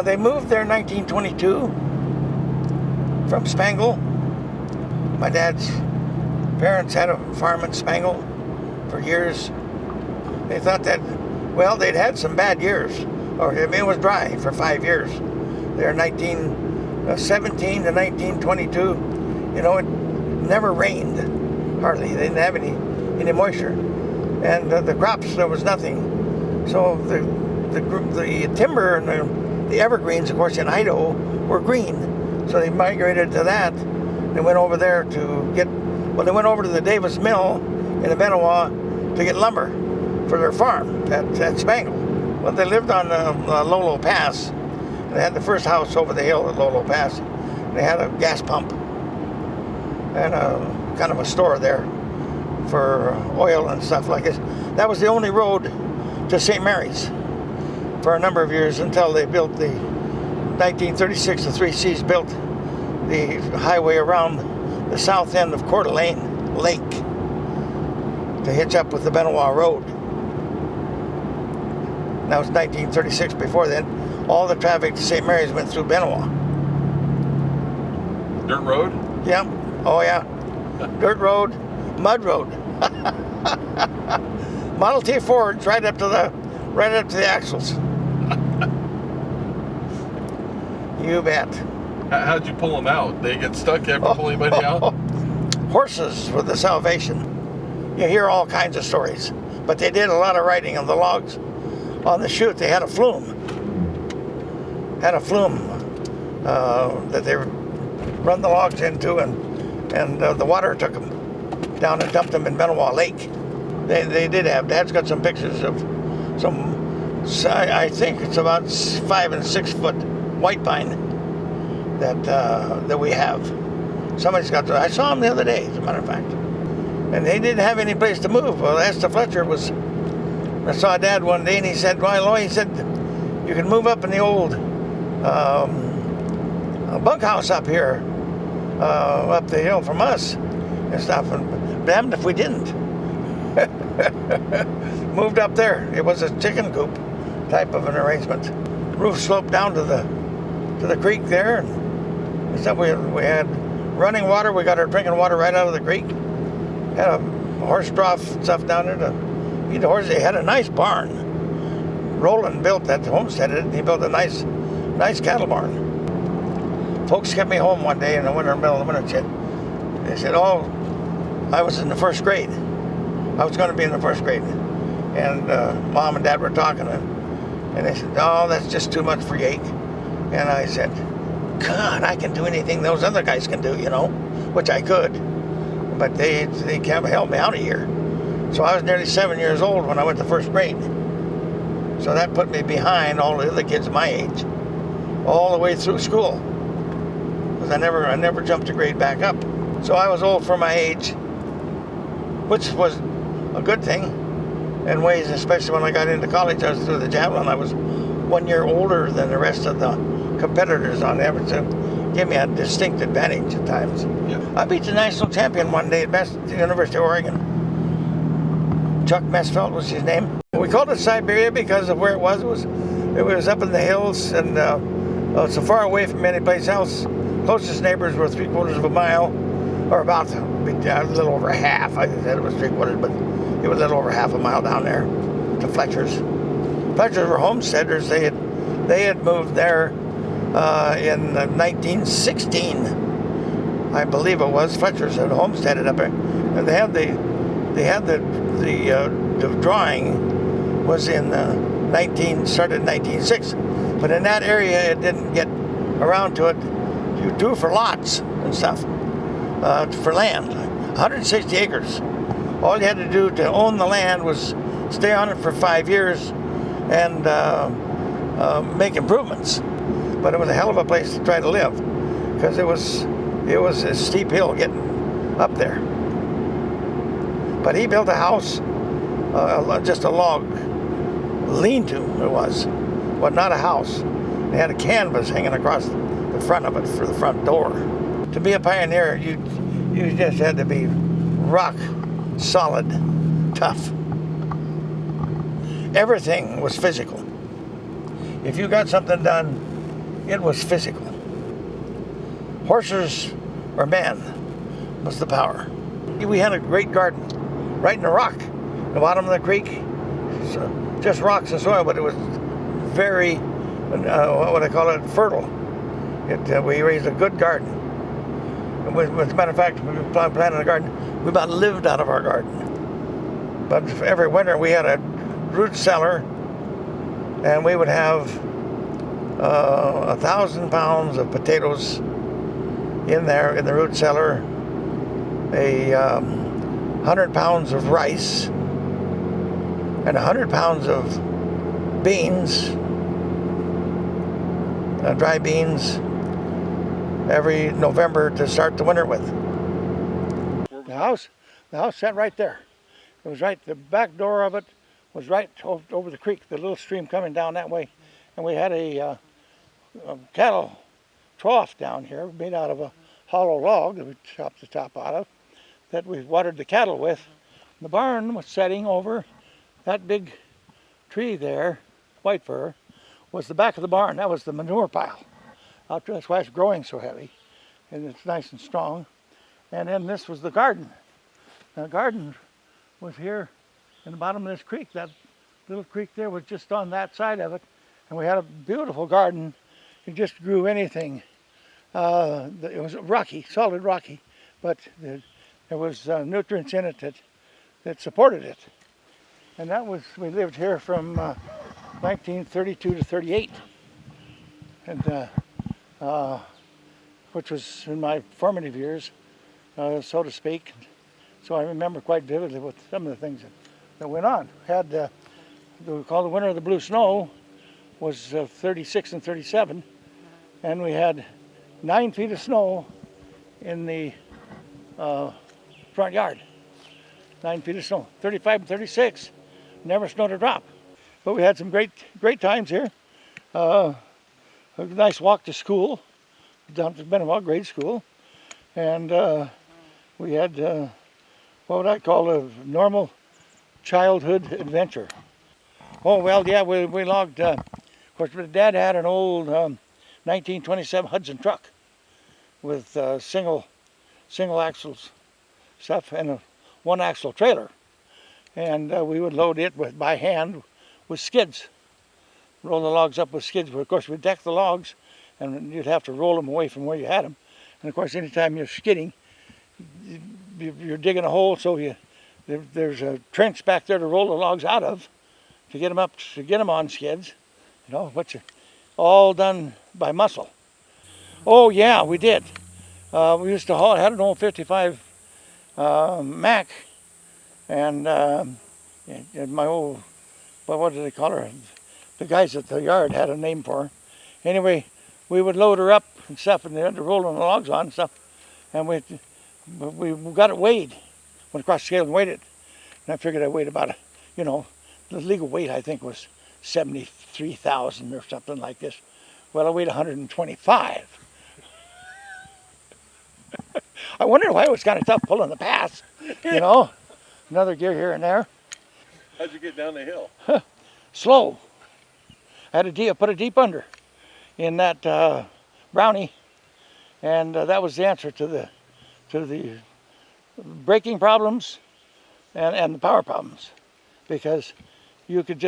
They moved there in 1922 from Spangle. My dad's parents had a farm in Spangle for years. They thought that, well, they'd had some bad years, or it was dry for 5 years. There, 1917 to 1922, it never rained, hardly. They didn't have any moisture, and the crops, there was nothing. So the timber and the evergreens, of course, in Idaho were green. So they migrated to that. They went over there they went over to the Davis Mill in the Benoit to get lumber for their farm at Spangle. Well, they lived on Lolo Pass. They had the first house over the hill at Lolo Pass. They had a gas pump and kind of a store there for oil and stuff like this. That was the only road to St. Mary's for a number of years until they built the 1936. The Three Seas built the highway around the south end of Coeur d'Alene Lake to hitch up with the Benoit Road. That was 1936. Before then, all the traffic to St. Mary's went through Benoit. Dirt road? Yeah. Oh yeah. Dirt road, mud road. Model T Fords right up to the axles. You bet. How'd you pull them out? They get stuck after pulling anybody out? Horses were the salvation. You hear all kinds of stories, but they did a lot of riding on the logs. On the chute, they had a flume. That they run the logs into, and the water took them down and dumped them in Benoit Lake. They did have. Dad's got some pictures of some. I think it's about 5 and 6 foot white pine that we have. Somebody's got I saw them the other day, as a matter of fact. And they didn't have any place to move. Well, Esther Fletcher I saw Dad one day, and he said, "Well, he said, you can move up in the old bunkhouse up here, up the hill from us and stuff. And damned if we didn't." Moved up there. It was a chicken coop type of an arrangement. Roof sloped down to the creek there, and stuff. We had running water. We got our drinking water right out of the creek. Had a horse trough stuff down there to feed the horses. They had a nice barn. Roland built that, homesteaded it, and he built a nice cattle barn. Folks kept me home one day in the winter, middle of the winter. They said, "Oh, I was in the first grade. I was going to be in the first grade." And Mom and Dad were talking, and they said, "Oh, that's just too much for Yake." And I said, "God, I can do anything those other guys can do, which I could. But they can't help me out a year." So I was nearly 7 years old when I went to first grade. So that put me behind all the other kids my age, all the way through school. Because I never jumped a grade back up. So I was old for my age, which was a good thing in ways, especially when I got into college. I was through the javelin. I was 1 year older than the rest of the competitors on average. So it gave me a distinct advantage at times. Yeah. I beat the national champion one day at the University of Oregon. Chuck Mesfeld was his name. We called it Siberia because of where it was. It was up in the hills and so far away from any place else. Closest neighbors were 3/4 of a mile, or about a little over half. I said it was 3/4, but it was a little over half a mile down there to Fletcher's. Fletcher's were homesteaders. They had moved there in 1916, I believe it was. Fletcher's had homesteaded up there, and they had the drawing was started in 1906, but in that area it didn't get around to it. You drew for lots and stuff for land, 160 acres. All you had to do to own the land was stay on it for 5 years and make improvements. But it was a hell of a place to try to live because it was a steep hill getting up there. But he built a house, just a log lean-to it was, but not a house. They had a canvas hanging across the front of it for the front door. To be a pioneer, you just had to be rock solid, tough. Everything was physical. If you got something done it was physical. Horses or men was the power. We had a great garden right in the rock, the bottom of the creek. So just rocks and soil, but it was very, what I call it, fertile. We raised a good garden. As a matter of fact, we planted a garden. We about lived out of our garden. But every winter we had a root cellar, and we would have 1,000 pounds of potatoes in there in the root cellar, 100 pounds of rice, and 100 pounds of beans, dry beans, every November to start the winter with. The house sat right there. It was right, the back door of it was right over the creek, the little stream coming down that way. And we had a cattle trough down here made out of a hollow log that we chopped the top out of, that we watered the cattle with. The barn was setting over that big tree there, white fir, was the back of the barn. That was the manure pile. That's why it's growing so heavy, and it's nice and strong. And then this was the garden. The garden was here in the bottom of this creek. That little creek there was just on that side of it, and we had a beautiful garden. It just grew anything. It was rocky, solid rocky, but there was nutrients in it that supported it. And that was, we lived here from 1932 to 38, and which was in my formative years, so to speak. So I remember quite vividly what some of the things that went on. Had we call the winter of the blue snow was 36 and 37, and we had 9 feet of snow in the front yard. 9 feet of snow. 35 and 36, never snowed a drop. But we had some great times here. A nice walk to school, down to Benewell grade school, and we had what would I call a normal childhood adventure. Oh well, yeah, we logged. Of course, Dad had an old 1927 Hodgson truck with single axles stuff and a 1-axle trailer, and we would load it by hand with skids. Roll the logs up with skids. But of course, we'd deck the logs, and you'd have to roll them away from where you had them. And of course, anytime you're skidding, you're digging a hole, so there's a trench back there to roll the logs out of, to get them up, to get them on skids. You know, but all done by muscle. Oh yeah, we did. We used to haul. I had an old 55 Mac, and my old, what did they call her? The guys at the yard had a name for her. Anyway, we would load her up and stuff, and they had to roll the logs on and stuff. And we got it weighed. Went across the scale and weighed it. And I figured I weighed about, the legal weight I think was 73,000 or something like this. Well, I weighed 125. I wondered why it was kind of tough pulling the pass, Another gear here and there. How'd you get down the hill? Slow. I had put a deep under in that brownie, and that was the answer to the braking problems and the power problems, because you could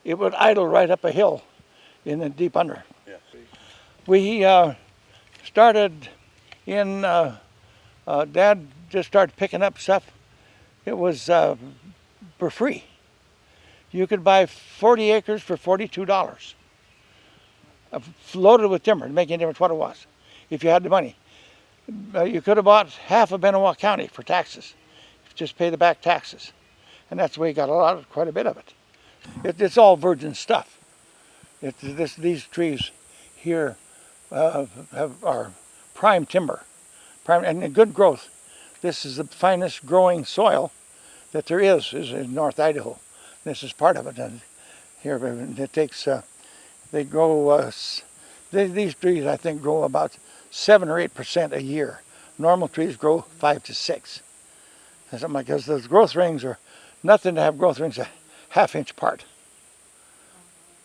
it would idle right up a hill in the deep under. Yeah. We started in, Dad just started picking up stuff. It was for free. You could buy 40 acres for $42, loaded with timber, making a difference what it was, if you had the money. You could have bought half of Benewell County for taxes, just pay the back taxes, and that's the way you got quite a bit of it. It's all virgin stuff. These trees here are prime timber, and good growth. This is the finest growing soil that there is in North Idaho. This is part of it. And here it takes, they grow, these trees I think grow about 7 or 8% a year. Normal trees grow 5 to 6. Something like, because those growth rings are nothing to have growth rings a half-inch apart.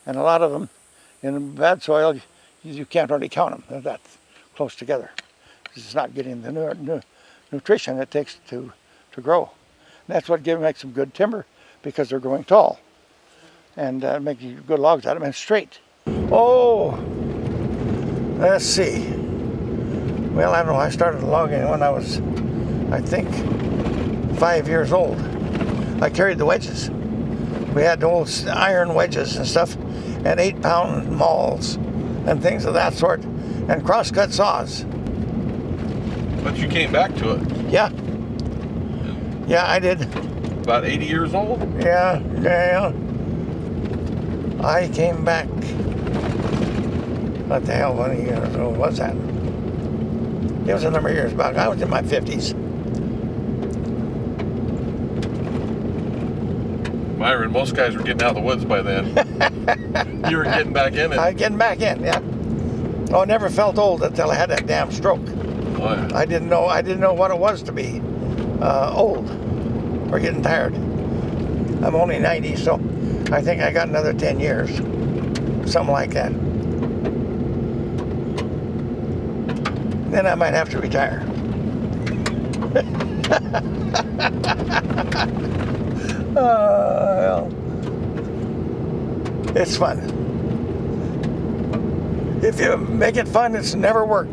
And a lot of them in bad soil, you can't really count them. They're that close together. It's not getting the nutrition it takes to grow. And that's what makes them good timber, because they're growing tall and making good logs out of them and straight. Oh, let's see. Well, I don't know. I started logging when I was, I think, 5 years old. I carried the wedges. We had the old iron wedges and stuff, and 8-pound mauls and things of that sort, and crosscut saws. But you came back to it. Yeah. Yeah, I did. About 80 years old? Yeah. I came back. What the hell, how many years old was that? It was a number of years back. I was in my 50s. Myron, most guys were getting out of the woods by then. You were getting back in it. I getting back in, yeah. Oh, I never felt old until I had that damn stroke. Oh, yeah. I didn't know what it was to be old or getting tired. I'm only 90, so I think I got another 10 years, something like that. Then I might have to retire. Well, it's fun. If you make it fun, it's never work.